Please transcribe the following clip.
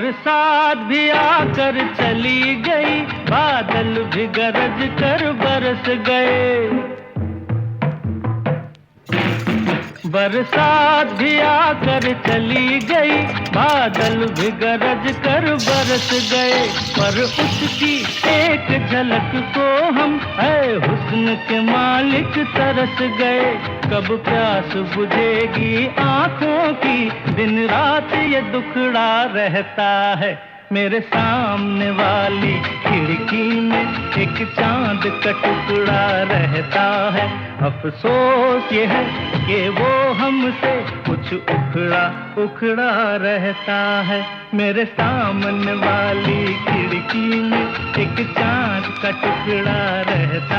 बरसात भी आकर चली गई, बादल भी गरज कर बरस गए। बरसात भी आकर चली गई, बादल भी गरज कर बरस गए। पर उसकी एक झलक को हम है हुस्न के मालिक तरस गए। कब प्यास बुझेगी आंखों की, दिन रात ये दुखड़ा रहता है। मेरे सामने वाली खिड़की में एक चांद का टुकड़ा रहता है। अफसोस ये है कि वो हमसे कुछ उखड़ा उखड़ा रहता है। मेरे सामने वाली खिड़की में एक चांद का टुकड़ा रहता